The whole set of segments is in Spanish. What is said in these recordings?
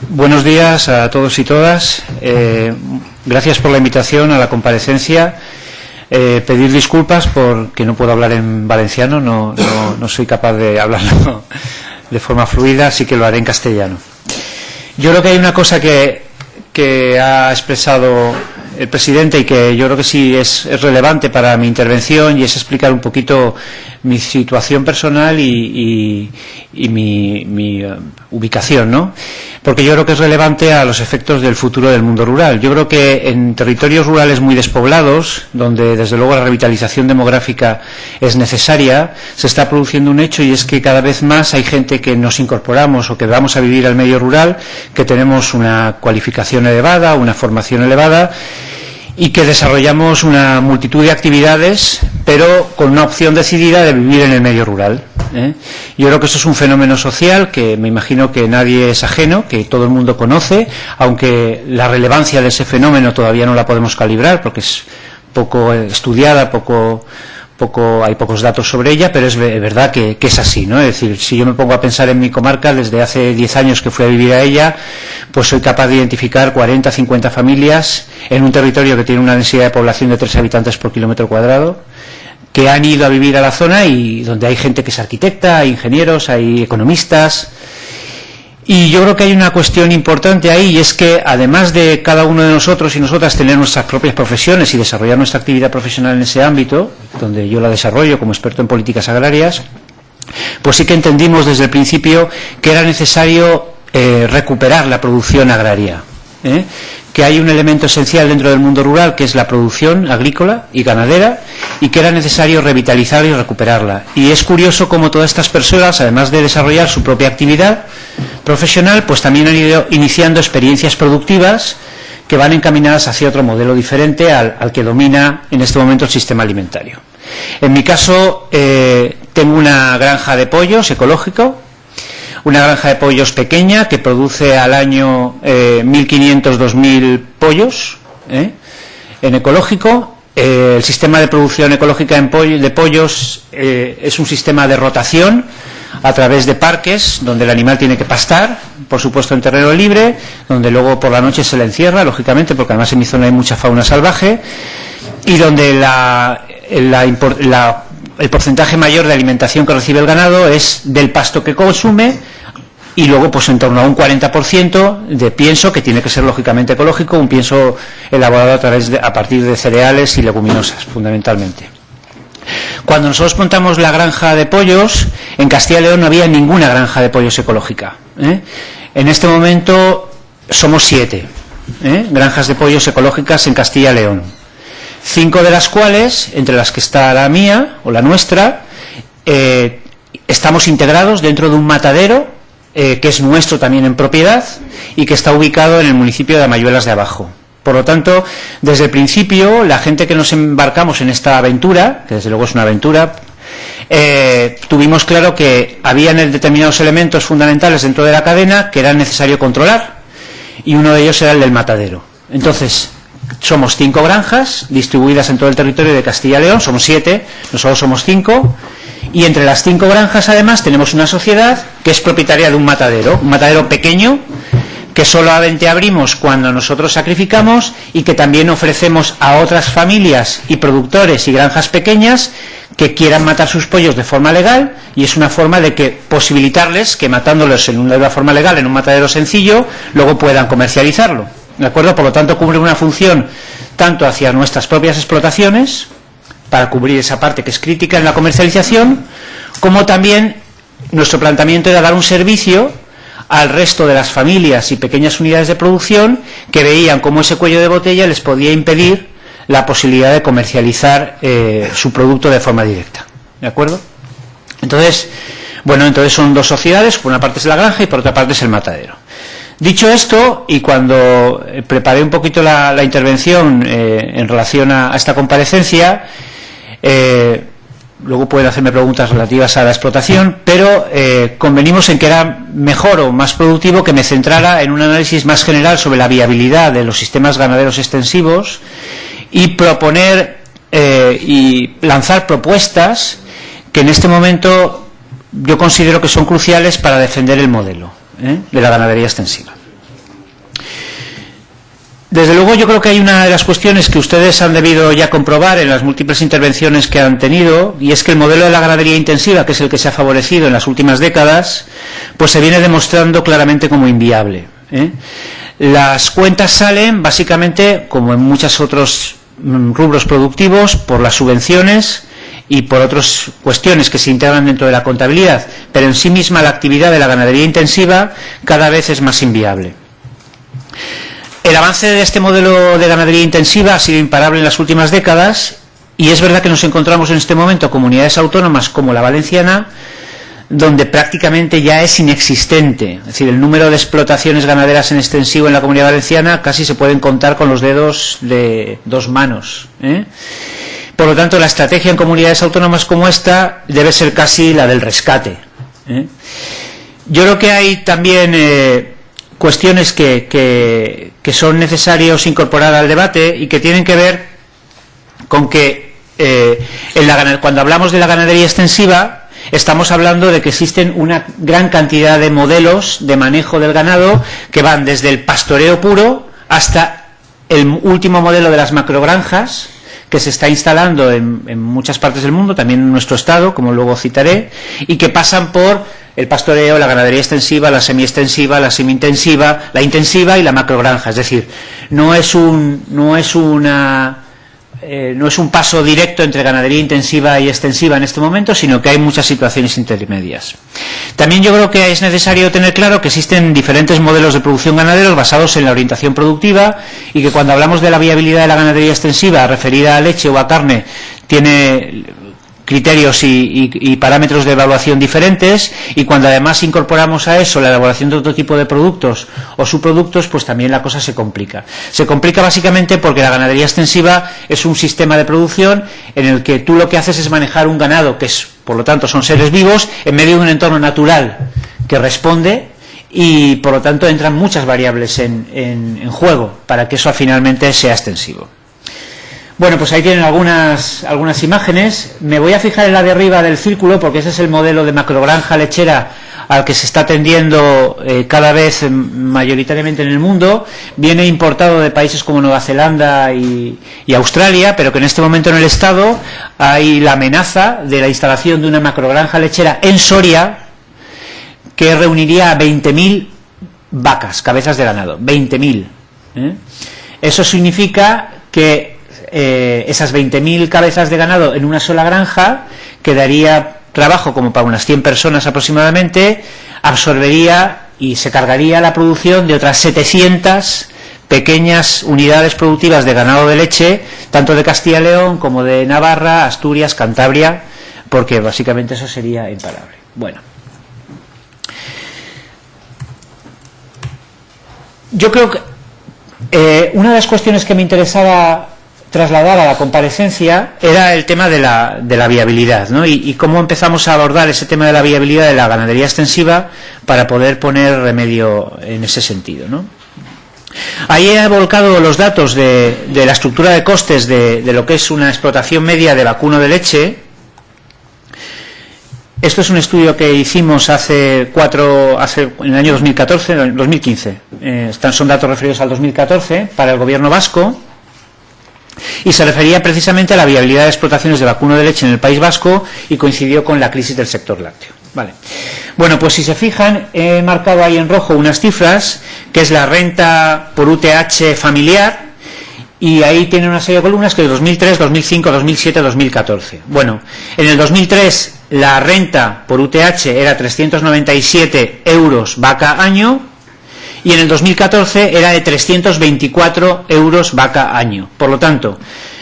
Buenos días a todos y todas. Gracias por la invitación a la comparecencia. Pedir disculpas porque no puedo hablar en valenciano, no soy capaz de hablarlo de forma fluida, así que lo haré en castellano. Yo creo que hay una cosa que ha expresado el presidente y que yo creo que sí es relevante para mi intervención, y es explicar un poquito mi situación personal y mi ubicación, ¿no? Porque yo creo que es relevante a los efectos del futuro del mundo rural. Yo creo que en territorios rurales muy despoblados, donde desde luego la revitalización demográfica es necesaria, se está produciendo un hecho, y es que cada vez más hay gente que nos incorporamos o que vamos a vivir al medio rural, que tenemos una cualificación elevada, una formación elevada, y que desarrollamos una multitud de actividades, pero con una opción decidida de vivir en el medio rural. Yo creo que eso es un fenómeno social que me imagino que nadie es ajeno, que todo el mundo conoce, aunque la relevancia de ese fenómeno todavía no la podemos calibrar, porque es poco estudiada, hay pocos datos sobre ella, pero es verdad que es así, ¿no? Es decir, si yo me pongo a pensar en mi comarca, desde hace 10 años que fui a vivir a ella, pues soy capaz de identificar 40, 50 familias en un territorio que tiene una densidad de población de 3 habitantes por kilómetro cuadrado, que han ido a vivir a la zona y donde hay gente que es arquitecta, hay ingenieros, hay economistas. Y yo creo que hay una cuestión importante ahí, y es que además de cada uno de nosotros y nosotras tener nuestras propias profesiones y desarrollar nuestra actividad profesional en ese ámbito, donde yo la desarrollo como experto en políticas agrarias, pues sí que entendimos desde el principio que era necesario recuperar la producción agraria, que hay un elemento esencial dentro del mundo rural, que es la producción agrícola y ganadera, y que era necesario revitalizar y recuperarla. Y es curioso cómo todas estas personas, además de desarrollar su propia actividad profesional, pues también han ido iniciando experiencias productivas que van encaminadas hacia otro modelo diferente al que domina en este momento el sistema alimentario. En mi caso, tengo una granja de pollos ecológico, una granja de pollos pequeña que produce al año 1.500-2.000 pollos en ecológico. El sistema de producción ecológica de pollos es un sistema de rotación a través de parques donde el animal tiene que pastar, por supuesto en terreno libre, donde luego por la noche se le encierra, lógicamente, porque además en mi zona hay mucha fauna salvaje, y donde el porcentaje mayor de alimentación que recibe el ganado es del pasto que consume, y luego pues en torno a un 40% de pienso, que tiene que ser lógicamente ecológico, un pienso elaborado a partir de cereales y leguminosas fundamentalmente. Cuando nosotros montamos la granja de pollos, en Castilla y León no había ninguna granja de pollos ecológica. En este momento somos 7 granjas de pollos ecológicas en Castilla y León. 5 de las cuales, entre las que está la mía o la nuestra, estamos integrados dentro de un matadero que es nuestro también en propiedad y que está ubicado en el municipio de Amayuelas de Abajo. Por lo tanto, desde el principio, la gente que nos embarcamos en esta aventura, que desde luego es una aventura, tuvimos claro que habían determinados elementos fundamentales dentro de la cadena que era necesario controlar, y uno de ellos era el del matadero. Entonces, somos 5 granjas distribuidas en todo el territorio de Castilla y León, somos 7, nosotros somos 5, y entre las 5 granjas además tenemos una sociedad que es propietaria de un matadero pequeño, que solamente abrimos cuando nosotros sacrificamos, y que también ofrecemos a otras familias y productores y granjas pequeñas que quieran matar sus pollos de forma legal, y es una forma de que posibilitarles que matándolos de una forma legal en un matadero sencillo, luego puedan comercializarlo. ¿De acuerdo? Por lo tanto, cubre una función tanto hacia nuestras propias explotaciones, para cubrir esa parte que es crítica en la comercialización, como también nuestro planteamiento era dar un servicio al resto de las familias y pequeñas unidades de producción que veían cómo ese cuello de botella les podía impedir la posibilidad de comercializar su producto de forma directa. ¿De acuerdo? Entonces son 2 sociedades, por una parte es la granja y por otra parte es el matadero. Dicho esto, y cuando preparé un poquito la intervención en relación a esta comparecencia, luego pueden hacerme preguntas relativas a la explotación, pero convenimos en que era mejor o más productivo que me centrara en un análisis más general sobre la viabilidad de los sistemas ganaderos extensivos y proponer y lanzar propuestas que en este momento yo considero que son cruciales para defender el modelo. de la ganadería extensiva. Desde luego yo creo que hay una de las cuestiones que ustedes han debido ya comprobar en las múltiples intervenciones que han tenido, y es que el modelo de la ganadería intensiva, que es el que se ha favorecido en las últimas décadas, pues se viene demostrando claramente como inviable. Las cuentas salen básicamente, como en muchos otros rubros productivos, por las subvenciones y por otras cuestiones que se integran dentro de la contabilidad, pero en sí misma la actividad de la ganadería intensiva cada vez es más inviable. El avance de este modelo de ganadería intensiva ha sido imparable en las últimas décadas, y es verdad que nos encontramos en este momento comunidades autónomas como la valenciana, donde prácticamente ya es inexistente. Es decir, el número de explotaciones ganaderas en extensivo en la Comunidad Valenciana casi se pueden contar con los dedos de dos manos. Por lo tanto, la estrategia en comunidades autónomas como esta debe ser casi la del rescate. Yo creo que hay también cuestiones que son necesarios incorporar al debate y que tienen que ver con que cuando hablamos de la ganadería extensiva estamos hablando de que existen una gran cantidad de modelos de manejo del ganado que van desde el pastoreo puro hasta el último modelo de las macrogranjas, que se está instalando en muchas partes del mundo, también en nuestro estado, como luego citaré, y que pasan por el pastoreo, la ganadería extensiva, la semiextensiva, la semi-intensiva, la intensiva y la macrogranja. Es decir, no es un paso directo entre ganadería intensiva y extensiva en este momento, sino que hay muchas situaciones intermedias. También yo creo que es necesario tener claro que existen diferentes modelos de producción ganaderos basados en la orientación productiva, y que cuando hablamos de la viabilidad de la ganadería extensiva referida a leche o a carne tiene criterios y parámetros de evaluación diferentes, y cuando además incorporamos a eso la elaboración de otro tipo de productos o subproductos, pues también la cosa se complica. Se complica básicamente porque la ganadería extensiva es un sistema de producción en el que tú lo que haces es manejar un ganado, que es, por lo tanto, son seres vivos en medio de un entorno natural que responde, y por lo tanto entran muchas variables en juego para que eso finalmente sea extensivo. Bueno, pues ahí tienen algunas imágenes. Me voy a fijar en la de arriba del círculo, porque ese es el modelo de macrogranja lechera al que se está tendiendo cada vez mayoritariamente en el mundo. Viene importado de países como Nueva Zelanda y Australia, pero que en este momento en el Estado hay la amenaza de la instalación de una macrogranja lechera en Soria, que reuniría a 20.000 vacas, cabezas de ganado, 20.000. Eso significa que esas 20.000 cabezas de ganado en una sola granja, que daría trabajo como para unas 100 personas aproximadamente, absorbería y se cargaría la producción de otras 700 pequeñas unidades productivas de ganado de leche, tanto de Castilla y León como de Navarra, Asturias, Cantabria, porque básicamente eso sería imparable. Bueno, yo creo que una de las cuestiones que me interesaba trasladar a la comparecencia era el tema de la viabilidad, ¿no? Y cómo empezamos a abordar ese tema de la viabilidad de la ganadería extensiva para poder poner remedio en ese sentido, ¿no? Ahí he volcado los datos de la estructura de costes de lo que es una explotación media de vacuno de leche. Esto es un estudio que hicimos en el año 2015. Son datos referidos al 2014 para el gobierno vasco, y se refería precisamente a la viabilidad de explotaciones de vacuno de leche en el País Vasco, y coincidió con la crisis del sector lácteo. Vale. Bueno, pues si se fijan, he marcado ahí en rojo unas cifras, que es la renta por UTH familiar, y ahí tiene una serie de columnas que es 2003, 2005, 2007, 2014. Bueno, en el 2003 la renta por UTH era 397 euros vaca año, y en el 2014 era de 324 euros vaca año. Por lo tanto,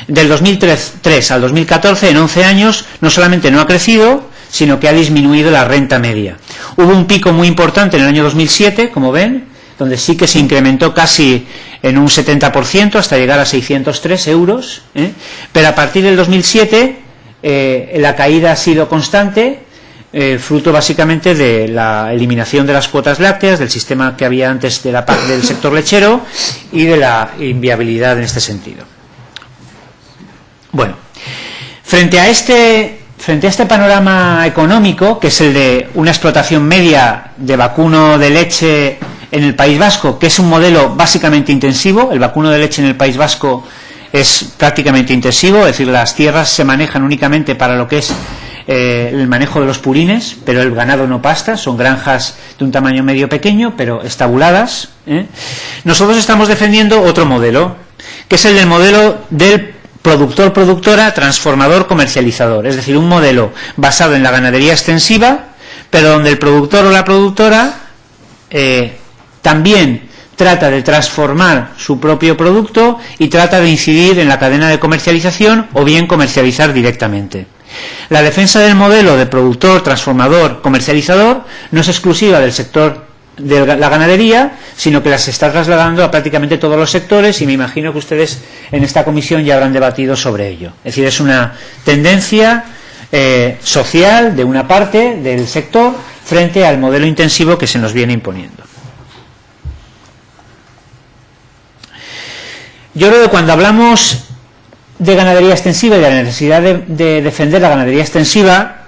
del 2003 al 2014, en 11 años, no solamente no ha crecido, sino que ha disminuido la renta media. Hubo un pico muy importante en el año 2007, como ven, donde sí que se incrementó casi en un 70% hasta llegar a 603 euros, pero a partir del 2007 la caída ha sido constante, fruto básicamente de la eliminación de las cuotas lácteas, del sistema que había antes de la PAC del sector lechero y de la inviabilidad en este sentido. Bueno, frente a frente a este panorama económico, que es el de una explotación media de vacuno de leche en el País Vasco, que es un modelo básicamente intensivo, el vacuno de leche en el País Vasco es prácticamente intensivo, es decir, las tierras se manejan únicamente para lo que es el manejo de los purines, pero el ganado no pasta, son granjas de un tamaño medio pequeño, pero estabuladas. Nosotros estamos defendiendo otro modelo, que es el del modelo del productor-productora, transformador-comercializador, es decir, un modelo basado en la ganadería extensiva, pero donde el productor o la productora también trata de transformar su propio producto y trata de incidir en la cadena de comercialización o bien comercializar directamente. La defensa del modelo de productor, transformador, comercializador no es exclusiva del sector de la ganadería, sino que las está trasladando a prácticamente todos los sectores, y me imagino que ustedes en esta comisión ya habrán debatido sobre ello. Es decir, es una tendencia social de una parte del sector frente al modelo intensivo que se nos viene imponiendo. Yo creo que cuando hablamos de ganadería extensiva y de la necesidad de defender la ganadería extensiva,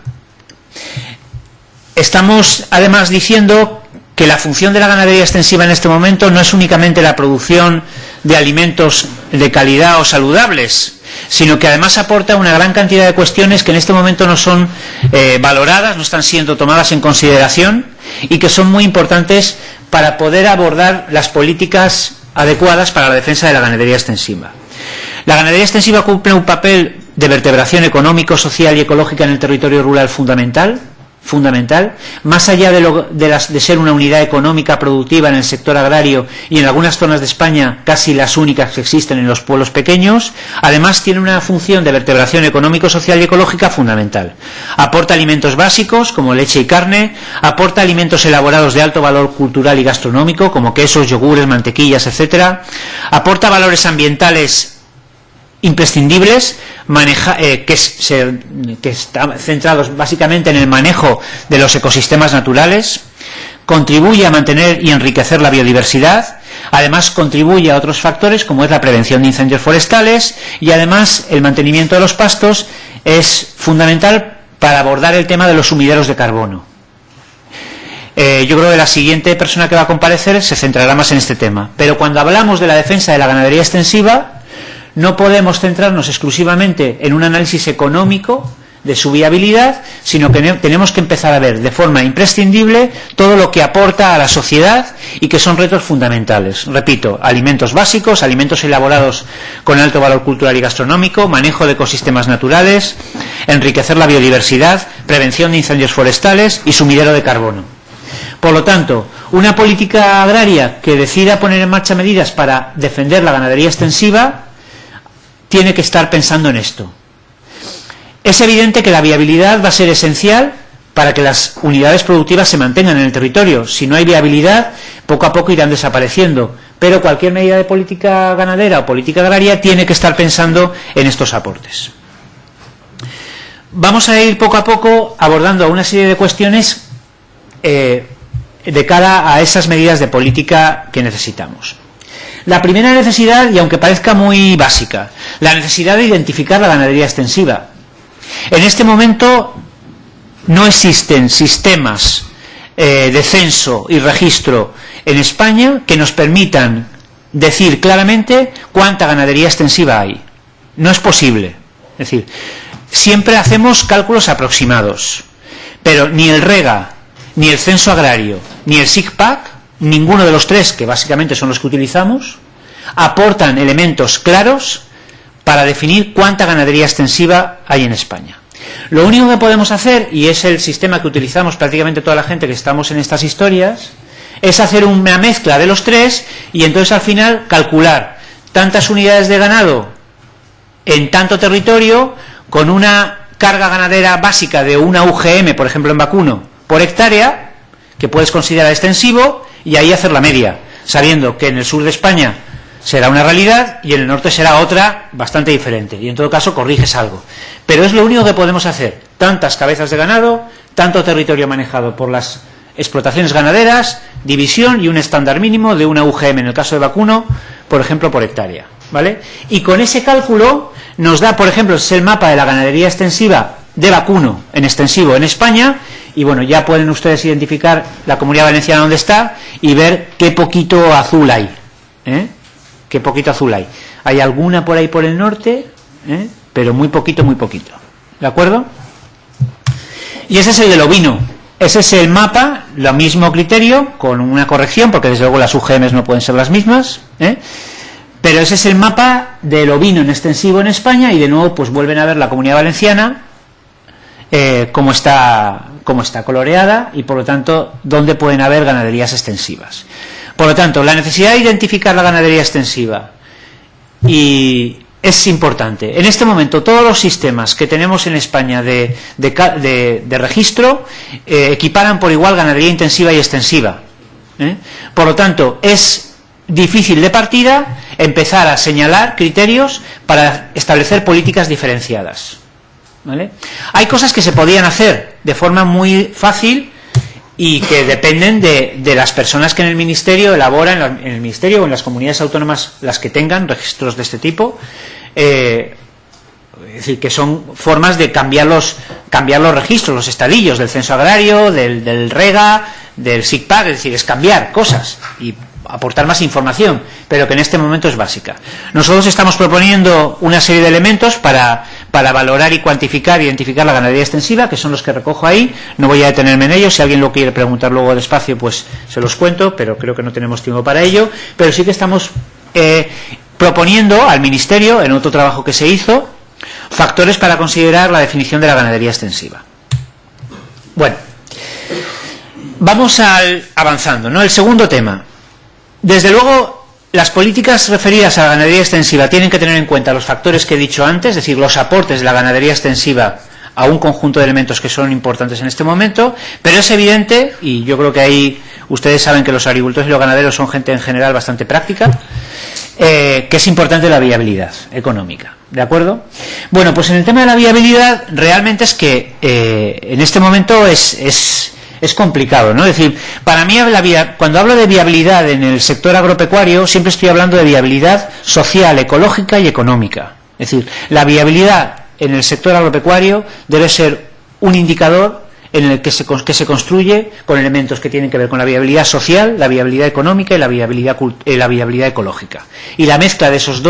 estamos además diciendo que la función de la ganadería extensiva en este momento no es únicamente la producción de alimentos de calidad o saludables, sino que además aporta una gran cantidad de cuestiones que en este momento no son valoradas, no están siendo tomadas en consideración y que son muy importantes para poder abordar las políticas adecuadas para la defensa de la ganadería extensiva. La ganadería extensiva cumple un papel de vertebración económico, social y ecológica en el territorio rural fundamental, más allá de ser una unidad económica productiva en el sector agrario y en algunas zonas de España casi las únicas que existen en los pueblos pequeños. Además tiene una función de vertebración económico, social y ecológica fundamental. Aporta alimentos básicos como leche y carne, aporta alimentos elaborados de alto valor cultural y gastronómico como quesos, yogures, mantequillas, etcétera. Aporta valores ambientales imprescindibles, que están centrados básicamente en el manejo de los ecosistemas naturales, contribuye a mantener y enriquecer la biodiversidad, además contribuye a otros factores como es la prevención de incendios forestales, y además el mantenimiento de los pastos es fundamental para abordar el tema de los sumideros de carbono. Yo creo que la siguiente persona que va a comparecer se centrará más en este tema, pero cuando hablamos de la defensa de la ganadería extensiva no podemos centrarnos exclusivamente en un análisis económico de su viabilidad, sino que tenemos que empezar a ver de forma imprescindible todo lo que aporta a la sociedad y que son retos fundamentales. Repito, alimentos básicos, alimentos elaborados con alto valor cultural y gastronómico, manejo de ecosistemas naturales, enriquecer la biodiversidad, prevención de incendios forestales y sumidero de carbono. Por lo tanto, una política agraria que decida poner en marcha medidas para defender la ganadería extensiva tiene que estar pensando en esto. Es evidente que la viabilidad va a ser esencial para que las unidades productivas se mantengan en el territorio. Si no hay viabilidad, poco a poco irán desapareciendo. Pero cualquier medida de política ganadera o política agraria tiene que estar pensando en estos aportes. Vamos a ir poco a poco abordando una serie de cuestiones de cara a esas medidas de política que necesitamos. La primera necesidad, y aunque parezca muy básica, la necesidad de identificar la ganadería extensiva. En este momento no existen sistemas de censo y registro en España que nos permitan decir claramente cuánta ganadería extensiva hay. No es posible. Es decir, siempre hacemos cálculos aproximados, pero ni el REGA, ni el censo agrario, ni el SIGPAC, ninguno de los tres, que básicamente son los que utilizamos, aportan elementos claros para definir cuánta ganadería extensiva hay en España. Lo único que podemos hacer, y es el sistema que utilizamos prácticamente toda la gente que estamos en estas historias, es hacer una mezcla de los tres y entonces al final calcular tantas unidades de ganado en tanto territorio con una carga ganadera básica de una UGM, por ejemplo en vacuno, por hectárea, que puedes considerar extensivo, y ahí hacer la media, sabiendo que en el sur de España será una realidad y en el norte será otra bastante diferente, y en todo caso corriges algo. Pero es lo único que podemos hacer, tantas cabezas de ganado, tanto territorio manejado por las explotaciones ganaderas, división y un estándar mínimo de una UGM en el caso de vacuno, por ejemplo, por hectárea, ¿vale? Y con ese cálculo nos da, por ejemplo, es el mapa de la ganadería extensiva de vacuno en extensivo en España, y bueno, ya pueden ustedes identificar la Comunidad Valenciana donde está y ver qué poquito azul hay, qué poquito azul hay. Hay alguna por ahí por el norte, pero muy poquito, ¿de acuerdo? Y ese es el del ovino. Ese es el mapa, lo mismo criterio, con una corrección, porque desde luego las UGMs no pueden ser las mismas, pero ese es el mapa del ovino en extensivo en España, y de nuevo pues vuelven a ver la Comunidad Valenciana, cómo está coloreada, y por lo tanto dónde pueden haber ganaderías extensivas. Por lo tanto, la necesidad de identificar la ganadería extensiva y es importante. En este momento todos los sistemas que tenemos en España de registro equiparan por igual ganadería intensiva y extensiva. Por lo tanto, es difícil de partida empezar a señalar criterios para establecer políticas diferenciadas, ¿vale? Hay cosas que se podían hacer de forma muy fácil y que dependen de las personas que en el Ministerio elaboran, en el Ministerio o en las comunidades autónomas, las que tengan registros de este tipo, es decir, que son formas de cambiar los registros, los estadillos del censo agrario, del REGA, del SICPAC, es decir, es cambiar cosas y aportar más información, pero que en este momento es básica. Nosotros estamos proponiendo una serie de elementos para valorar y cuantificar, identificar la ganadería extensiva, que son los que recojo ahí. No voy a detenerme en ellos. Si alguien lo quiere preguntar luego despacio, pues se los cuento, pero creo que no tenemos tiempo para ello. Pero sí que estamos proponiendo al Ministerio, en otro trabajo que se hizo, factores para considerar la definición de la ganadería extensiva. Bueno, vamos avanzando, ¿no? El segundo tema. Desde luego, las políticas referidas a la ganadería extensiva tienen que tener en cuenta los factores que he dicho antes, es decir, los aportes de la ganadería extensiva a un conjunto de elementos que son importantes en este momento, pero es evidente, y yo creo que ahí ustedes saben que los agricultores y los ganaderos son gente en general bastante práctica, que es importante la viabilidad económica, ¿de acuerdo? Bueno, pues en el tema de la viabilidad, realmente es que en este momento es complicado, ¿no? Es decir, para mí cuando hablo de viabilidad en el sector agropecuario, siempre estoy hablando de viabilidad social, ecológica y económica. Es decir, la viabilidad en el sector agropecuario debe ser un indicador en el que se construye con elementos que tienen que ver con la viabilidad social, la viabilidad económica y la viabilidad ecológica. Y la mezcla de esos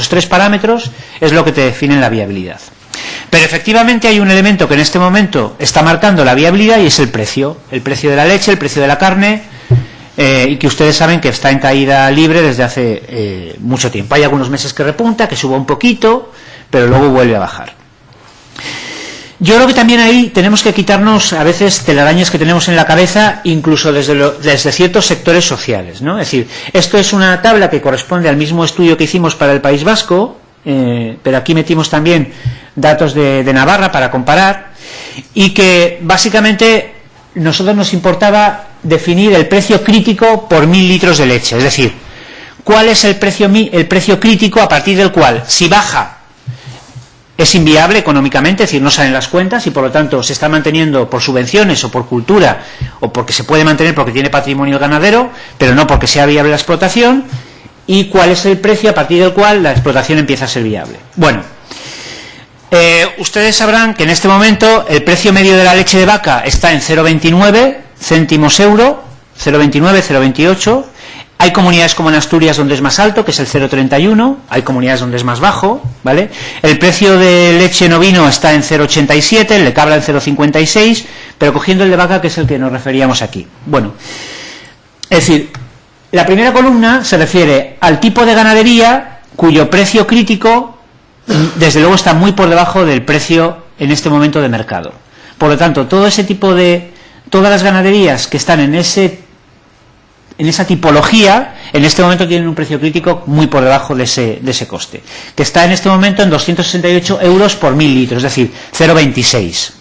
tres parámetros es lo que te define la viabilidad. Pero efectivamente hay un elemento que en este momento está marcando la viabilidad, y es el precio de la leche, el precio de la carne, y que ustedes saben que está en caída libre desde hace mucho tiempo. Hay algunos meses que repunta, que suba un poquito, pero luego vuelve a bajar. Yo creo que también ahí tenemos que quitarnos a veces telarañas que tenemos en la cabeza, incluso desde ciertos sectores sociales, ¿no? Es decir, esto es una tabla que corresponde al mismo estudio que hicimos para el País Vasco, pero aquí metimos también datos de Navarra para comparar, y que básicamente nosotros nos importaba definir el precio crítico por 1000 litros de leche, es decir, cuál es el precio crítico a partir del cual, si baja, es inviable económicamente, es decir, no salen las cuentas y por lo tanto se está manteniendo por subvenciones o por cultura, o porque se puede mantener porque tiene patrimonio ganadero, pero no porque sea viable la explotación, y cuál es el precio a partir del cual la explotación empieza a ser viable. Bueno, ustedes sabrán que en este momento el precio medio de la leche de vaca está en 0,29 céntimos euro, 0,29, 0,28. Hay comunidades como en Asturias donde es más alto, que es el 0,31, hay comunidades donde es más bajo, ¿vale? El precio de leche en ovino está en 0,87, el de cabra en 0,56, pero cogiendo el de vaca, que es el que nos referíamos aquí. Bueno, es decir, la primera columna se refiere al tipo de ganadería cuyo precio crítico, desde luego, está muy por debajo del precio en este momento de mercado. Por lo tanto, todas las ganaderías que están en esa tipología, en este momento tienen un precio crítico muy por debajo de ese coste, que está en este momento en 268 euros por 1000 litros, es decir, 0,26.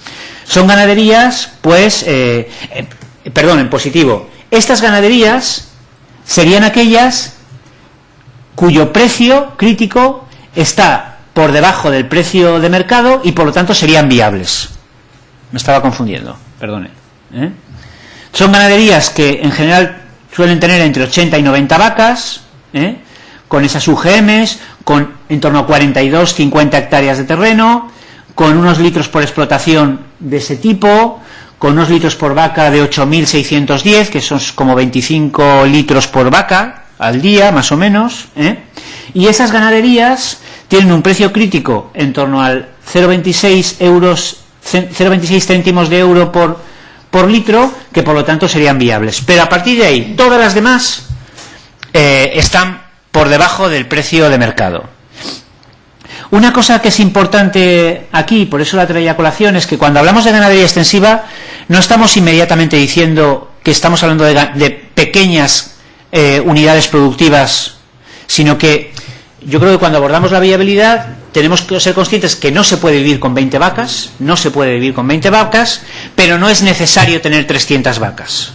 Son ganaderías, pues, en positivo. Estas ganaderías serían aquellas cuyo precio crítico está por debajo del precio de mercado y por lo tanto serían viables. Me estaba confundiendo, perdone. Son ganaderías que en general suelen tener entre 80 y 90 vacas, con esas UGMs, con en torno a 42-50 hectáreas de terreno, con unos litros por explotación de ese tipo, con unos litros por vaca de 8.610, que son como 25 litros por vaca al día, más o menos, y esas ganaderías tienen un precio crítico en torno al 0,26 céntimos de euro por litro, que por lo tanto serían viables. Pero a partir de ahí, todas las demás están por debajo del precio de mercado. Una cosa que es importante aquí, por eso la traía a colación, es que cuando hablamos de ganadería extensiva no estamos inmediatamente diciendo que estamos hablando de pequeñas unidades productivas, sino que yo creo que cuando abordamos la viabilidad tenemos que ser conscientes que no se puede vivir con 20 vacas, pero no es necesario tener 300 vacas.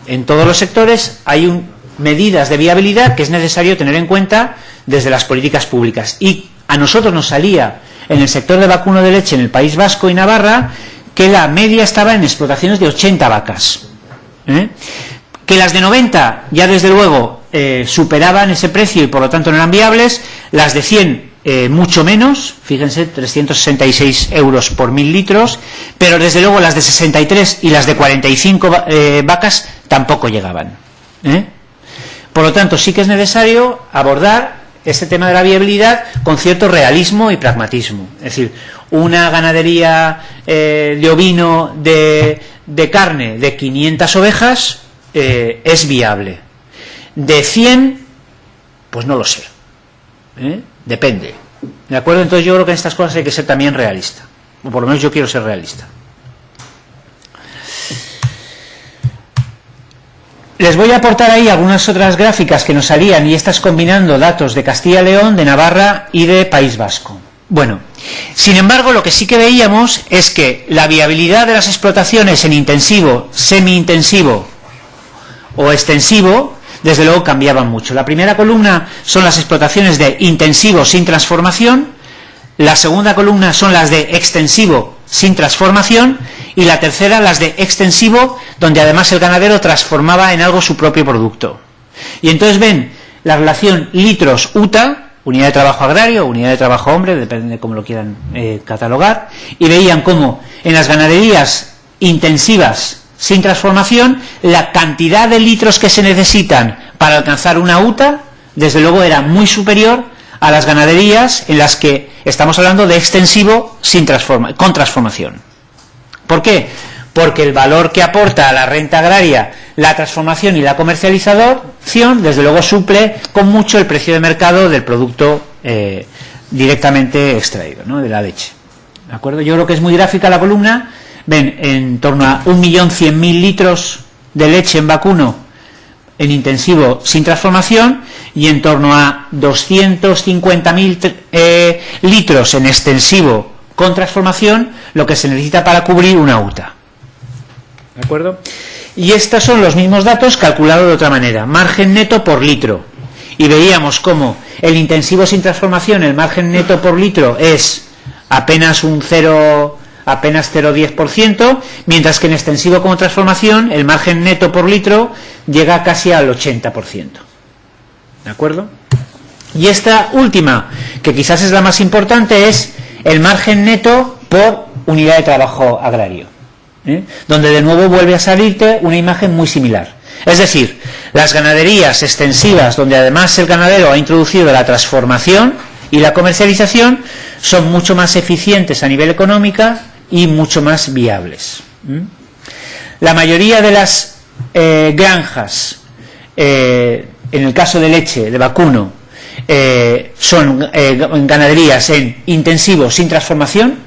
En todos los sectores hay medidas de viabilidad que es necesario tener en cuenta desde las políticas públicas. Y a nosotros nos salía en el sector de vacuno de leche en el País Vasco y Navarra que la media estaba en explotaciones de 80 vacas. Que las de 90 ya desde luego superaban ese precio y por lo tanto no eran viables, las de 100 mucho menos, fíjense, 366 euros por 1.000 litros, pero desde luego las de 63 y las de 45 vacas tampoco llegaban. Por lo tanto, sí que es necesario abordar este tema de la viabilidad con cierto realismo y pragmatismo. Es decir, una ganadería de ovino de carne de 500 ovejas es viable. De 100, pues no lo sé. Depende. ¿De acuerdo? Entonces yo creo que en estas cosas hay que ser también realista. O por lo menos yo quiero ser realista. Les voy a aportar ahí algunas otras gráficas que nos salían, y estas combinando datos de Castilla y León, de Navarra y de País Vasco. Bueno, sin embargo, lo que sí que veíamos es que la viabilidad de las explotaciones en intensivo, semi-intensivo o extensivo, desde luego cambiaban mucho. La primera columna son las explotaciones de intensivo sin transformación, la segunda columna son las de extensivo sin transformación, y la tercera las de extensivo, donde además el ganadero transformaba en algo su propio producto. Y entonces ven la relación litros-UTA, unidad de trabajo agrario, unidad de trabajo hombre, depende de cómo lo quieran catalogar, y veían cómo en las ganaderías intensivas sin transformación, la cantidad de litros que se necesitan para alcanzar una UTA, desde luego era muy superior a las ganaderías en las que estamos hablando de extensivo con transformación. ¿Por qué? Porque el valor que aporta a la renta agraria la transformación y la comercialización, desde luego suple con mucho el precio de mercado del producto directamente extraído, ¿no?, de la leche. ¿De acuerdo? Yo creo que es muy gráfica la columna. Ven, en torno a 1.100.000 litros de leche en vacuno en intensivo sin transformación, y en torno a 250.000 litros en extensivo con transformación, lo que se necesita para cubrir una UTA. ¿De acuerdo? Y estos son los mismos datos calculados de otra manera, margen neto por litro. Y veíamos cómo el intensivo sin transformación, el margen neto por litro es apenas 0,10%, mientras que en extensivo con transformación el margen neto por litro llega casi al 80%. ¿De acuerdo? Y esta última, que quizás es la más importante, es el margen neto por unidad de trabajo agrario, donde de nuevo vuelve a salirte una imagen muy similar. Es decir, las ganaderías extensivas, donde además el ganadero ha introducido la transformación y la comercialización, son mucho más eficientes a nivel económico y mucho más viables. La mayoría de las granjas, en el caso de leche, de vacuno, son ganaderías en intensivo sin transformación.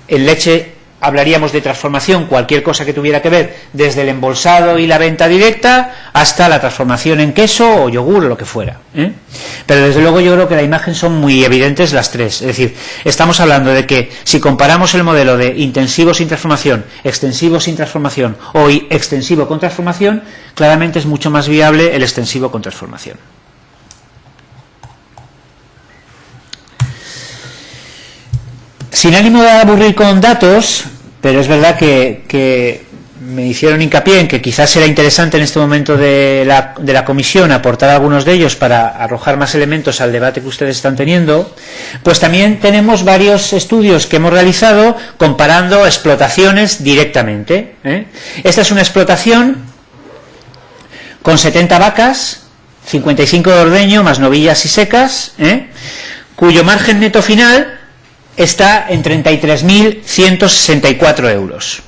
En leche hablaríamos de transformación, cualquier cosa que tuviera que ver desde el embolsado y la venta directa hasta la transformación en queso o yogur o lo que fuera, Pero desde luego yo creo que la imagen son muy evidentes las tres. Es decir, estamos hablando de que si comparamos el modelo de intensivo sin transformación, extensivo sin transformación o extensivo con transformación, claramente es mucho más viable el extensivo con transformación. Sin ánimo de aburrir con datos, pero es verdad que me hicieron hincapié en que quizás era interesante en este momento de la comisión aportar algunos de ellos para arrojar más elementos al debate que ustedes están teniendo, pues también tenemos varios estudios que hemos realizado comparando explotaciones directamente. Esta es una explotación con 70 vacas, 55 de ordeño, más novillas y secas, cuyo margen neto final está en 33.164 euros.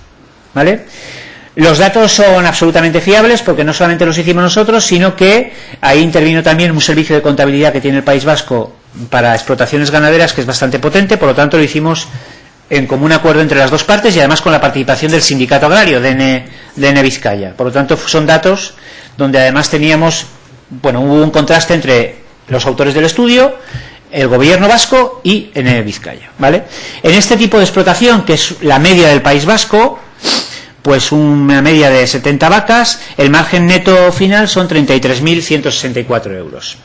¿Vale? Los datos son absolutamente fiables porque no solamente los hicimos nosotros, sino que ahí intervino también un servicio de contabilidad que tiene el País Vasco para explotaciones ganaderas que es bastante potente, por lo tanto lo hicimos en común acuerdo entre las dos partes y además con la participación del sindicato agrario DN Vizcaya. Por lo tanto son datos donde además teníamos, bueno, hubo un contraste entre los autores del estudio, el gobierno vasco y DN Vizcaya, ¿vale? En este tipo de explotación, que es la media del País Vasco, pues una media de 70 vacas, el margen neto final son 33.164 euros.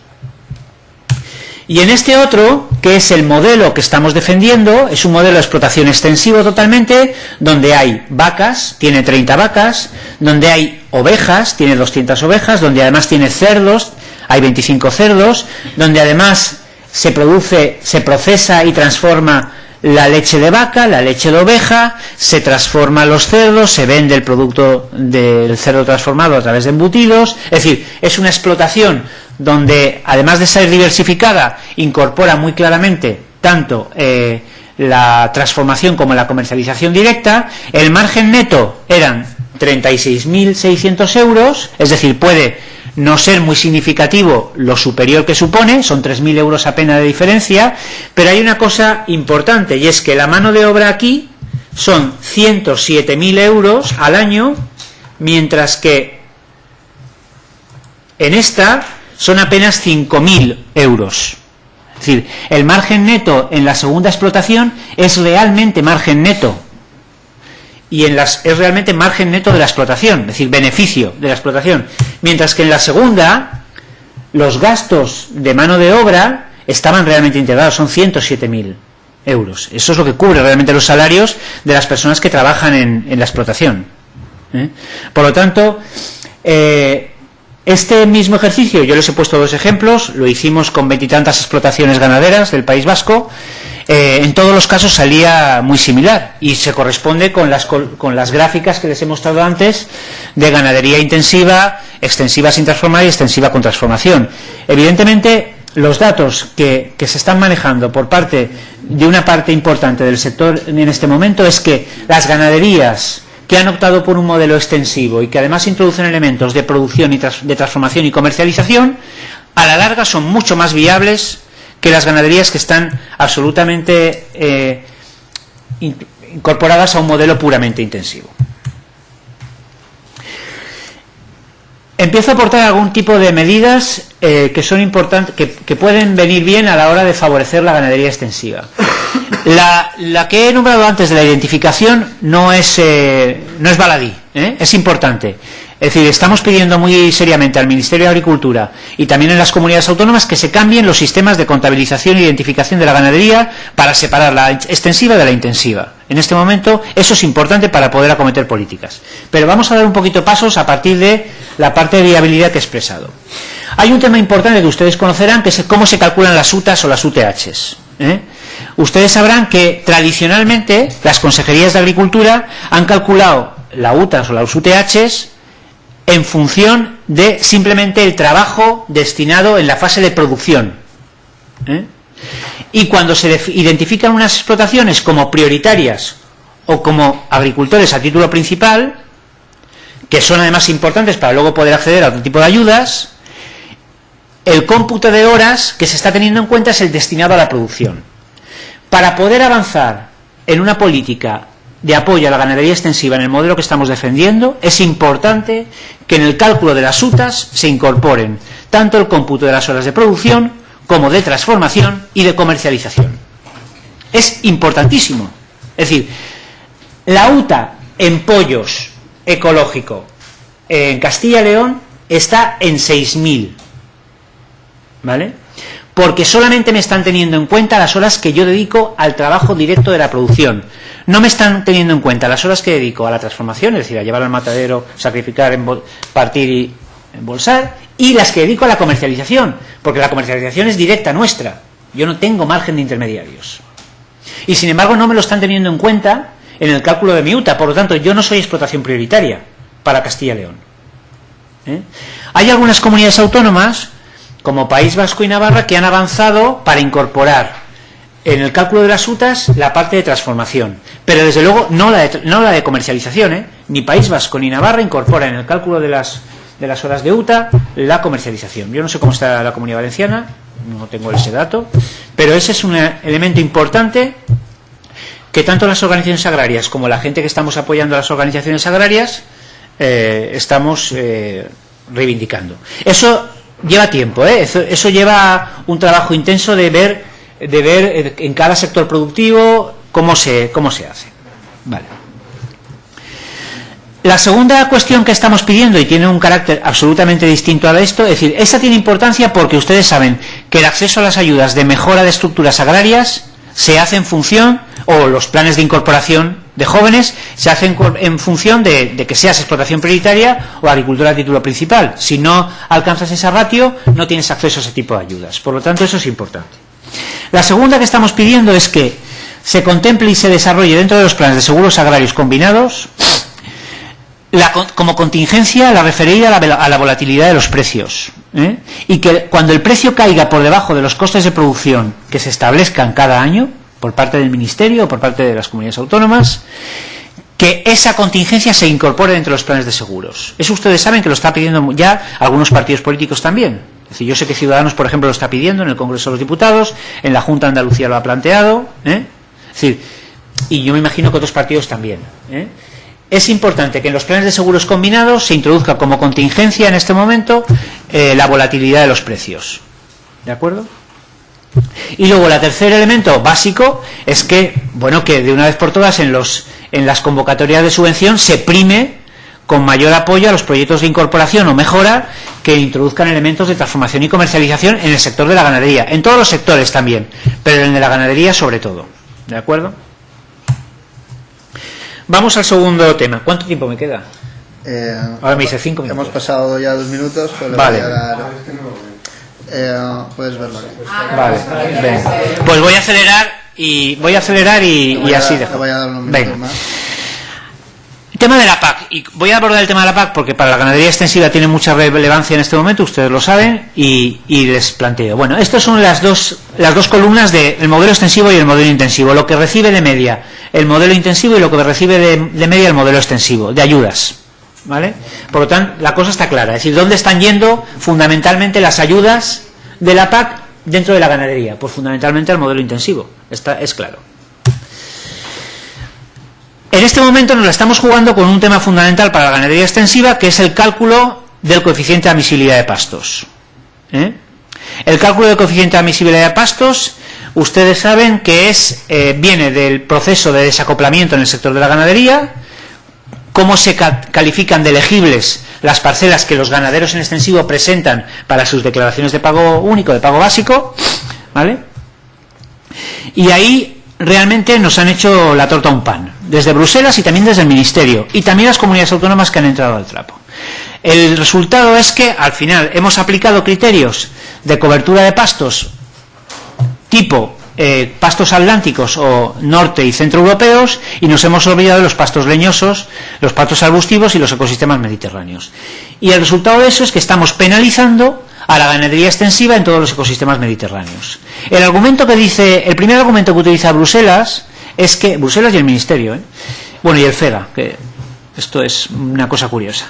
Y en este otro, que es el modelo que estamos defendiendo, es un modelo de explotación extensivo totalmente, donde hay vacas, tiene 30 vacas, donde hay ovejas, tiene 200 ovejas, donde además tiene cerdos, hay 25 cerdos, donde además se procesa y transforma la leche de vaca, la leche de oveja, se transforma los cerdos, se vende el producto del cerdo transformado a través de embutidos. Es decir, es una explotación donde, además de ser diversificada, incorpora muy claramente tanto la transformación como la comercialización directa. El margen neto eran 36.600 euros, es decir, puede no ser muy significativo lo superior que supone, son 3.000 euros apenas de diferencia, pero hay una cosa importante, y es que la mano de obra aquí son 107.000 euros al año, mientras que en esta son apenas 5.000 euros. Es decir, el margen neto en la segunda explotación es realmente margen neto, y es realmente margen neto de la explotación, es decir, beneficio de la explotación, mientras que en la segunda los gastos de mano de obra estaban realmente integrados, son 107.000 euros. Eso es lo que cubre realmente los salarios de las personas que trabajan en la explotación. Por lo tanto, este mismo ejercicio, yo les he puesto dos ejemplos, lo hicimos con 20 y tantas explotaciones ganaderas del País Vasco. En todos los casos salía muy similar y se corresponde con las gráficas que les he mostrado antes de ganadería intensiva, extensiva sin transformar y extensiva con transformación. Evidentemente, los datos que se están manejando por parte de una parte importante del sector en este momento es que las ganaderías que han optado por un modelo extensivo y que además introducen elementos de producción y de transformación y comercialización, a la larga son mucho más viables que las ganaderías que están absolutamente incorporadas a un modelo puramente intensivo. Empiezo a aportar algún tipo de medidas que son importantes, que pueden venir bien a la hora de favorecer la ganadería extensiva. La que he nombrado antes de la identificación no es baladí, es importante. Es decir, estamos pidiendo muy seriamente al Ministerio de Agricultura y también en las comunidades autónomas que se cambien los sistemas de contabilización e identificación de la ganadería para separar la extensiva de la intensiva. En este momento eso es importante para poder acometer políticas. Pero vamos a dar un poquito pasos a partir de la parte de viabilidad que he expresado. Hay un tema importante que ustedes conocerán, que es cómo se calculan las UTAs o las UTHs. Ustedes sabrán que tradicionalmente las consejerías de Agricultura han calculado la UTAs o las UTHs en función de simplemente el trabajo destinado en la fase de producción. Y cuando se identifican unas explotaciones como prioritarias o como agricultores a título principal, que son además importantes para luego poder acceder a otro tipo de ayudas, el cómputo de horas que se está teniendo en cuenta es el destinado a la producción. Para poder avanzar en una política de apoyo a la ganadería extensiva en el modelo que estamos defendiendo, es importante que en el cálculo de las UTAs se incorporen tanto el cómputo de las horas de producción como de transformación y de comercialización. Es importantísimo. Es decir, la UTA en pollos ecológico en Castilla y León está en 6.000, ¿vale? Porque solamente me están teniendo en cuenta las horas que yo dedico al trabajo directo de la producción. no me están teniendo en cuenta las horas que dedico a la transformación, es decir, a llevar al matadero, sacrificar, partir y embolsar, y las que dedico a la comercialización, porque la comercialización es directa nuestra. Yo no tengo margen de intermediarios. Y sin embargo no me lo están teniendo en cuenta en el cálculo de mi UTA, por lo tanto yo no soy explotación prioritaria para Castilla y León. Hay algunas comunidades autónomas, como País Vasco y Navarra, que han avanzado para incorporar en el cálculo de las UTAs la parte de transformación, pero desde luego no la de comercialización, Ni País Vasco ni Navarra incorporan en el cálculo de las horas de UTA la comercialización. Yo no sé cómo está la Comunidad Valenciana, no tengo ese dato, pero ese es un elemento importante que tanto las organizaciones agrarias como la gente que estamos apoyando a las organizaciones agrarias estamos reivindicando. Eso lleva tiempo, eso lleva un trabajo intenso de ver en cada sector productivo cómo se hace. Vale. La segunda cuestión que estamos pidiendo, y tiene un carácter absolutamente distinto a esto, es decir, esa tiene importancia porque ustedes saben que el acceso a las ayudas de mejora de estructuras agrarias se hace en función, o los planes de incorporación de jóvenes se hacen en función de que seas explotación prioritaria o agricultura a título principal. Si no alcanzas esa ratio, no tienes acceso a ese tipo de ayudas. Por lo tanto, eso es importante. La segunda que estamos pidiendo es que se contemple y se desarrolle dentro de los planes de seguros agrarios combinados como contingencia la referida a la volatilidad de los precios, y que cuando el precio caiga por debajo de los costes de producción que se establezcan cada año por parte del Ministerio o por parte de las comunidades autónomas, que esa contingencia se incorpore dentro de los planes de seguros. Eso ustedes saben que lo está pidiendo ya algunos partidos políticos también. Es decir, yo sé que Ciudadanos, por ejemplo, lo está pidiendo en el Congreso de los Diputados, en la Junta de Andalucía lo ha planteado, Es decir, y yo me imagino que otros partidos también, Es importante que en los planes de seguros combinados se introduzca como contingencia en este momento la volatilidad de los precios. ¿De acuerdo? Y luego el tercer elemento básico es que, que de una vez por todas en las convocatorias de subvención se prime con mayor apoyo a los proyectos de incorporación o mejora que introduzcan elementos de transformación y comercialización en el sector de la ganadería, en todos los sectores también, pero en el de la ganadería sobre todo. ¿De acuerdo? Vamos al segundo tema. ¿Cuánto tiempo me queda? Ahora me dice 5 minutos. Hemos pasado ya 2 minutos, pero vale. Voy a dar... puedes verlo aquí. Vale, venga. Pues voy a acelerar y así dejo. Te voy a dar unos minutos más. El tema de la PAC, y voy a abordar el tema de la PAC porque para la ganadería extensiva tiene mucha relevancia en este momento, ustedes lo saben, y les planteo. Bueno, estas son las dos columnas del modelo extensivo y el modelo intensivo, lo que recibe de media el modelo intensivo y lo que recibe de media el modelo extensivo, de ayudas, ¿vale? Por lo tanto, la cosa está clara, es decir, ¿dónde están yendo fundamentalmente las ayudas de la PAC dentro de la ganadería? Pues fundamentalmente al modelo intensivo, es claro. En este momento nos la estamos jugando con un tema fundamental para la ganadería extensiva, que es el cálculo del coeficiente de admisibilidad de pastos. El cálculo del coeficiente de admisibilidad de pastos, ustedes saben que viene del proceso de desacoplamiento en el sector de la ganadería, cómo se califican de elegibles las parcelas que los ganaderos en extensivo presentan para sus declaraciones de pago único, de pago básico, ¿vale? Y ahí realmente nos han hecho la torta a un pan, desde Bruselas y también desde el Ministerio, y también las comunidades autónomas que han entrado al trapo. El resultado es que al final hemos aplicado criterios de cobertura de pastos tipo pastos atlánticos o norte y centroeuropeos, y nos hemos olvidado de los pastos leñosos, los pastos arbustivos y los ecosistemas mediterráneos. Y el resultado de eso es que estamos penalizando a la ganadería extensiva en todos los ecosistemas mediterráneos. El primer argumento que utiliza Bruselas es que Bruselas y el Ministerio, y el FEGA, que esto es una cosa curiosa.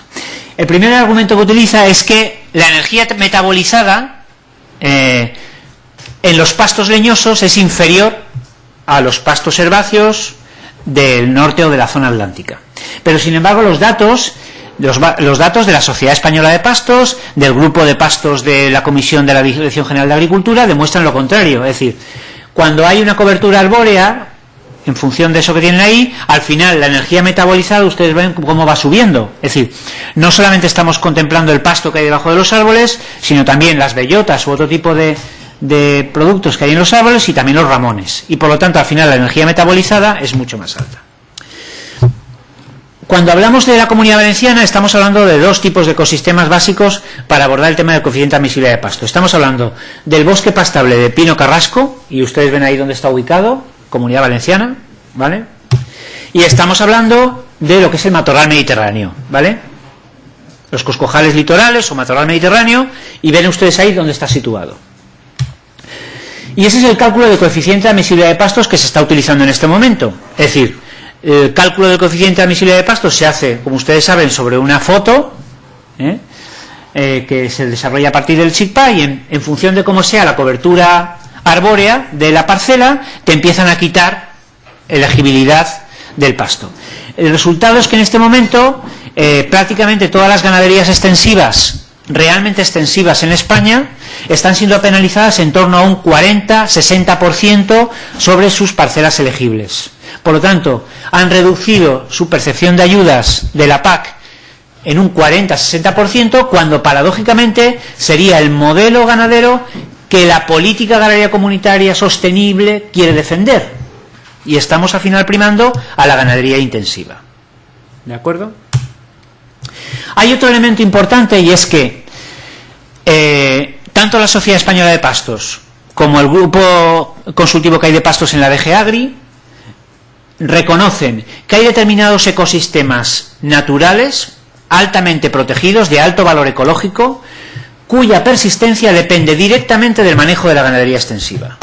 El primer argumento que utiliza es que la energía metabolizada en los pastos leñosos es inferior a los pastos herbáceos del norte o de la zona atlántica. Pero sin embargo los datos de la Sociedad Española de Pastos, del grupo de pastos de la Comisión de la Dirección General de Agricultura, demuestran lo contrario. Es decir, cuando hay una cobertura arbórea, en función de eso que tienen ahí, al final la energía metabolizada, ustedes ven cómo va subiendo. Es decir, no solamente estamos contemplando el pasto que hay debajo de los árboles, sino también las bellotas u otro tipo de productos que hay en los árboles y también los ramones. Y por lo tanto, al final la energía metabolizada es mucho más alta. Cuando hablamos de la Comunidad Valenciana estamos hablando de dos tipos de ecosistemas básicos para abordar el tema del coeficiente de admisibilidad de pasto. Estamos hablando del bosque pastable de Pino Carrasco, y ustedes ven ahí donde está ubicado, Comunidad Valenciana, ¿vale? Y estamos hablando de lo que es el matorral mediterráneo, ¿vale? Los coscojales litorales o matorral mediterráneo, y ven ustedes ahí donde está situado. Y ese es el cálculo del coeficiente de admisibilidad de pastos que se está utilizando en este momento. Es decir, el cálculo del coeficiente de admisibilidad de pastos se hace, como ustedes saben, sobre una foto que se desarrolla a partir del SIGPA, y en función de cómo sea la cobertura arbórea de la parcela, te empiezan a quitar elegibilidad del pasto. El resultado es que en este momento prácticamente todas las ganaderías extensivas, realmente extensivas en España, están siendo penalizadas en torno a un 40-60% sobre sus parcelas elegibles. Por lo tanto, han reducido su percepción de ayudas de la PAC en un 40-60%, cuando paradójicamente sería el modelo ganadero que la política agraria comunitaria sostenible quiere defender. Y estamos al final primando a la ganadería intensiva. ¿De acuerdo? Hay otro elemento importante, y es que tanto la Sociedad Española de Pastos como el grupo consultivo que hay de pastos en la DG Agri reconocen que hay determinados ecosistemas naturales altamente protegidos, de alto valor ecológico, cuya persistencia depende directamente del manejo de la ganadería extensiva.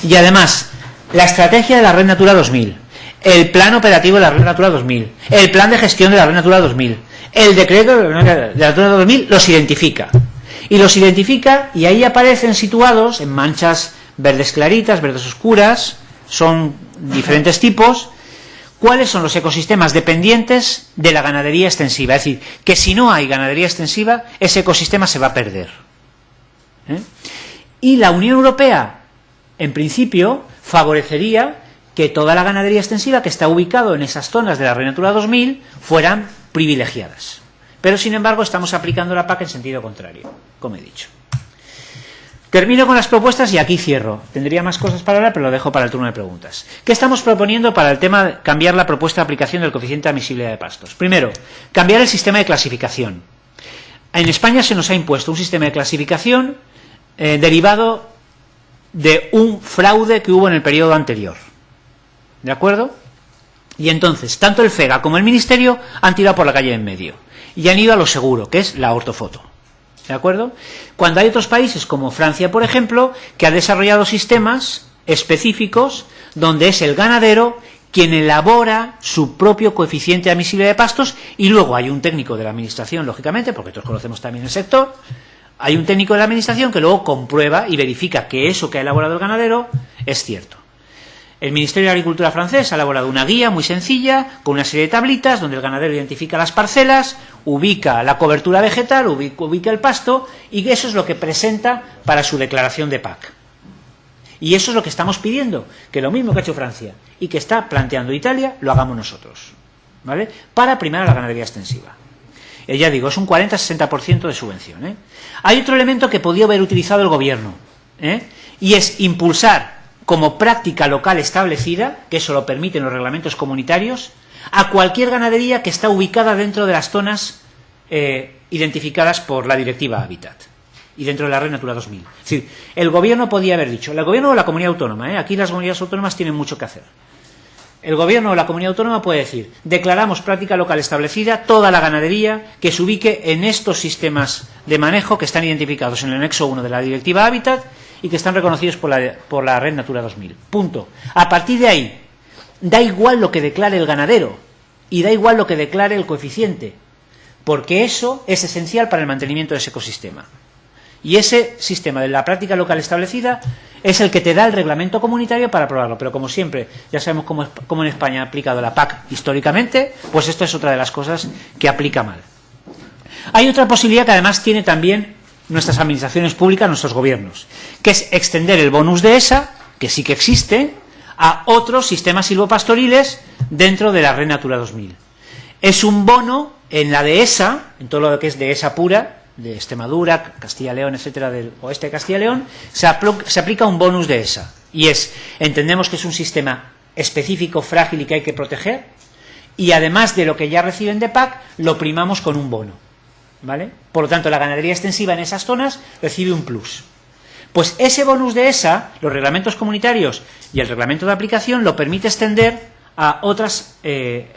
Y además, la estrategia de la Red Natura 2000, el plan operativo de la Red Natura 2000, el plan de gestión de la Red Natura 2000, el decreto de la Natura 2000 los identifica. Y los identifica, y ahí aparecen situados en manchas verdes claritas, verdes oscuras, son diferentes tipos, cuáles son los ecosistemas dependientes de la ganadería extensiva. Es decir, que si no hay ganadería extensiva, ese ecosistema se va a perder. Y la Unión Europea, en principio, favorecería que toda la ganadería extensiva que está ubicado en esas zonas de la Red Natura 2000 fueran privilegiadas. Pero, sin embargo, estamos aplicando la PAC en sentido contrario, como he dicho. Termino con las propuestas y aquí cierro. Tendría más cosas para hablar, pero lo dejo para el turno de preguntas. ¿Qué estamos proponiendo para el tema de cambiar la propuesta de aplicación del coeficiente de admisibilidad de pastos? Primero, cambiar el sistema de clasificación. En España se nos ha impuesto un sistema de clasificación derivado de un fraude que hubo en el periodo anterior. ¿De acuerdo? Y entonces, tanto el FEGA como el Ministerio han tirado por la calle en medio y han ido a lo seguro, que es la ortofoto. ¿De acuerdo? Cuando hay otros países, como Francia, por ejemplo, que ha desarrollado sistemas específicos donde es el ganadero quien elabora su propio coeficiente de admisibilidad de pastos, y luego hay un técnico de la administración, lógicamente, porque todos conocemos también el sector, hay un técnico de la administración que luego comprueba y verifica que eso que ha elaborado el ganadero es cierto. El Ministerio de Agricultura francés ha elaborado una guía muy sencilla, con una serie de tablitas, donde el ganadero identifica las parcelas, ubica la cobertura vegetal, ubica el pasto, y eso es lo que presenta para su declaración de PAC. Y eso es lo que estamos pidiendo, que lo mismo que ha hecho Francia y que está planteando Italia, lo hagamos nosotros, ¿vale? Para primar a la ganadería extensiva. Ya digo, es un 40-60% de subvención. Hay otro elemento que podía haber utilizado el gobierno, y es impulsar como práctica local establecida, que eso lo permiten los reglamentos comunitarios, a cualquier ganadería que está ubicada dentro de las zonas identificadas por la Directiva Hábitat y dentro de la Red Natura 2000. Es decir, el gobierno podía haber dicho, el gobierno o la comunidad autónoma, aquí las comunidades autónomas tienen mucho que hacer. El gobierno o la comunidad autónoma puede decir, declaramos práctica local establecida toda la ganadería que se ubique en estos sistemas de manejo que están identificados en el anexo 1 de la Directiva Hábitat y que están reconocidos por la Red Natura 2000. Punto. A partir de ahí, da igual lo que declare el ganadero y da igual lo que declare el coeficiente, porque eso es esencial para el mantenimiento de ese ecosistema. Y ese sistema de la práctica local establecida es el que te da el reglamento comunitario para aprobarlo. Pero como siempre, ya sabemos cómo en España ha aplicado la PAC históricamente, pues esto es otra de las cosas que aplica mal. Hay otra posibilidad que además tiene también nuestras administraciones públicas, nuestros gobiernos, que es extender el bonus de ESA, que sí que existe, a otros sistemas silvopastoriles dentro de la Red Natura 2000. Es un bono en la dehesa, en todo lo que es dehesa pura, de Extremadura, Castilla y León, etcétera, del oeste de Castilla y León, se aplica un bonus de ESA. Y entendemos que es un sistema específico, frágil y que hay que proteger, y además de lo que ya reciben de PAC, lo primamos con un bono, ¿vale? Por lo tanto, la ganadería extensiva en esas zonas recibe un plus. Pues ese bonus de ESA, los reglamentos comunitarios y el reglamento de aplicación lo permite extender a otras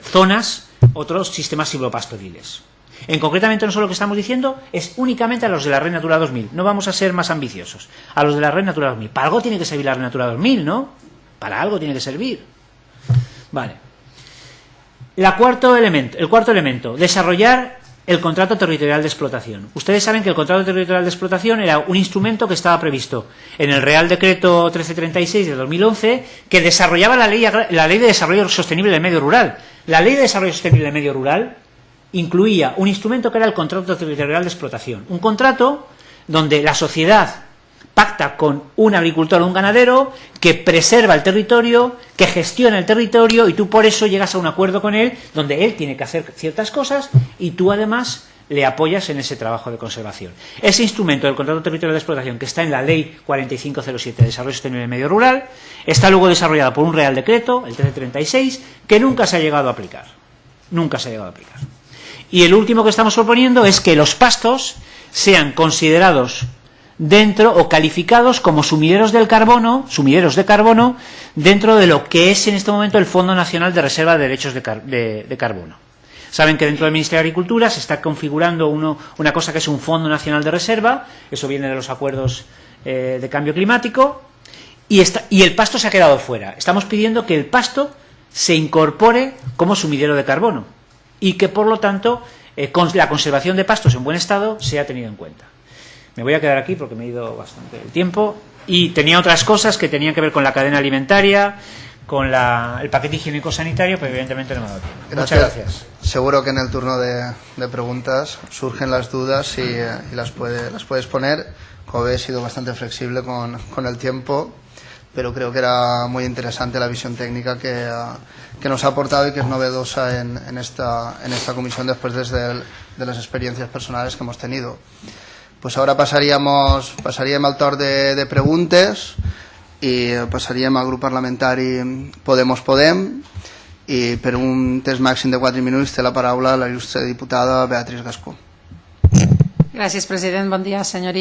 zonas, otros sistemas silvopastoriles. En concretamente, nosotros lo que estamos diciendo es únicamente a los de la Red Natura 2000. No vamos a ser más ambiciosos. A los de la Red Natura 2000. Para algo tiene que servir la Red Natura 2000, ¿no? Para algo tiene que servir. Vale. El cuarto elemento, desarrollar el contrato territorial de explotación. Ustedes saben que el contrato territorial de explotación era un instrumento que estaba previsto en el Real Decreto 1336 de 2011, que desarrollaba la ley de desarrollo sostenible del medio rural. La ley de desarrollo sostenible del medio rural incluía un instrumento que era el contrato territorial de explotación. Un contrato donde la sociedad pacta con un agricultor o un ganadero que preserva el territorio, que gestiona el territorio, y tú por eso llegas a un acuerdo con él donde él tiene que hacer ciertas cosas y tú además le apoyas en ese trabajo de conservación. Ese instrumento del contrato territorial de explotación, que está en la Ley 4507 de Desarrollo Sostenible del Medio Rural, está luego desarrollado por un Real Decreto, el 1336, que nunca se ha llegado a aplicar. Nunca se ha llegado a aplicar. Y el último que estamos proponiendo es que los pastos sean considerados dentro o calificados como sumideros de carbono dentro de lo que es en este momento el Fondo Nacional de Reserva de Derechos de Carbono. Saben que dentro del Ministerio de Agricultura se está configurando una cosa que es un Fondo Nacional de Reserva, eso viene de los acuerdos de cambio climático, y el pasto se ha quedado fuera. Estamos pidiendo que el pasto se incorpore como sumidero de carbono y que, por lo tanto, con la conservación de pastos en buen estado sea tenido en cuenta. Me voy a quedar aquí porque me he ido bastante el tiempo y tenía otras cosas que tenían que ver con la cadena alimentaria, con el paquete higiénico-sanitario, pero evidentemente no me ha dado tiempo. Muchas gracias. Seguro que en el turno de preguntas surgen las dudas y las puedes poner. Como ves, he sido bastante flexible con el tiempo, pero creo que era muy interesante la visión técnica que nos ha aportado y que es novedosa en esta comisión después de las experiencias personales que hemos tenido. Pues ahora passaríem al torn de preguntes i passaríem al grup parlamentari Podem i per un temps màxim de 4 minuts té la paraula la il·lustre diputada Beatriz Gascó. Gràcies, president. Bon dia, senyories.